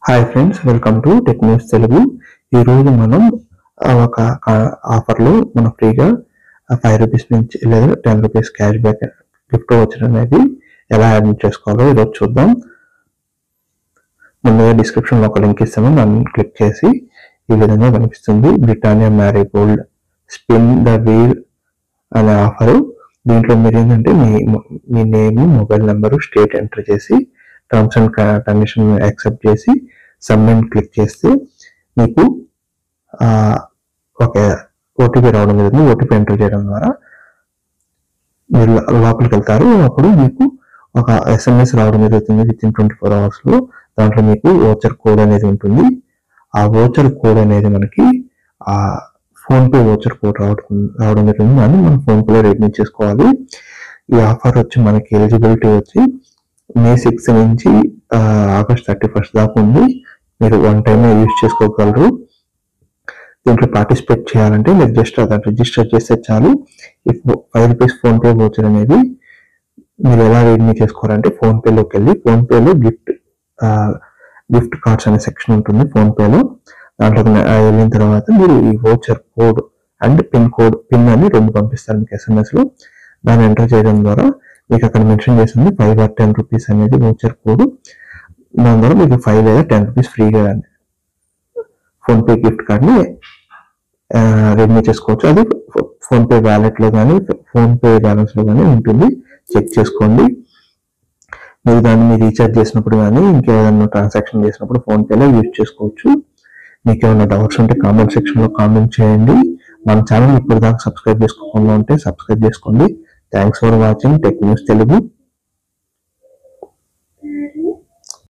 Hi friends, welcome to tech news Telugu. ఈరోజు మనం ఒక ఆఫర్లో మనం ఫ్రీగా ₹5 నుంచి లేదా ₹10 క్యాష్ బ్యాక్ గిఫ్ట్ వచ్చర్ అనేది ఎలా యాడ్ చేసుకోవాలో ఈరోజు చూద్దాం. ముందుగా డిస్క్రిప్షన్లో ఒక లింక్ ఇస్తాము, దాన్ని క్లిక్ చేసి ఈ విధంగా కనిపిస్తుంది. Britannia Marigold spin the wheel అనే ఆఫరు. దీంట్లో మీరు ఏంటంటే మీ name, mobile number, state enter చేసి టర్మ్స్ అండ్ కండిషన్ యాక్సెప్ట్ చేసి సబ్మిట్ క్లిక్ చేస్తే మీకు ఒక ఓటీపీ రావడం జరుగుతుంది. ఓటీపీ ఎంటర్ చేయడం ద్వారా మీరు లోపలికి వెళ్తారు. అప్పుడు మీకు ఒక SMS రావడం జరుగుతుంది విత్ ఇన్ 24 అవర్స్లో. దాంట్లో మీకు ఓచర్ కోడ్ అనేది ఉంటుంది. ఆ ఓచర్ కోడ్ అనేది మనకి ఫోన్పే ఓచర్ కోడ్ రావడం జరుగుతుంది. దాన్ని మనం ఫోన్పేలో రెడీ చేసుకోవాలి. ఈ ఆఫర్ వచ్చి మనకి ఎలిజిబిలిటీ వచ్చి May 6 నుంచి August 31 దాకా ఉంది. మీరు వన్ టైమ్ యూజ్ చేసుకోగలరు. దీంట్లో పార్టిసిపేట్ చేయాలంటే మీరు జస్ట్ అలా రిజిస్టర్ చేస్తే చాలు. ₹5 ఫోన్పే వోచర్ అనేది మీరు ఎలా రెడీ చేసుకోవాలంటే ఫోన్పేలోకి వెళ్ళి ఫోన్పేలో గిఫ్ట్ కార్డ్స్ అనే సెక్షన్ ఉంటుంది ఫోన్పేలో. దాంట్లోకి వెళ్ళిన తర్వాత మీరు ఈ వోచర్ కోడ్ అండ్ పిన్ అని 2 పంపిస్తారు మీకు SMS లో. దాన్ని ఎంటర్ చేయడం ద్వారా మీకు అక్కడ మెన్షన్ చేస్తుంది ₹5 or ₹10 అనేది వోచర్ కోడ్. దాని ద్వారా మీకు ₹5 లేదా ₹10 ఫ్రీగా ఫోన్పే గిఫ్ట్ కార్డ్ని రెడీ చేసుకోవచ్చు. అది ఫోన్పే వ్యాలెట్లో కానీ ఫోన్పే బ్యాలెన్స్లో కానీ ఉంటుంది. చెక్ చేసుకోండి. మీరు దాన్ని రీఛార్జ్ చేసినప్పుడు కానీ ఇంకేదైనా ట్రాన్సాక్షన్ చేసినప్పుడు ఫోన్పేలో యూజ్ చేసుకోవచ్చు. మీకు ఏమైనా డౌట్స్ ఉంటే కామెంట్ సెక్షన్లో కామెంట్ చేయండి. మన ఛానల్ ఇప్పుడు దాకా సబ్స్క్రైబ్ చేసుకోకుండా ఉంటే సబ్స్క్రైబ్ చేసుకోండి. Thanks for watching tech news Telugu.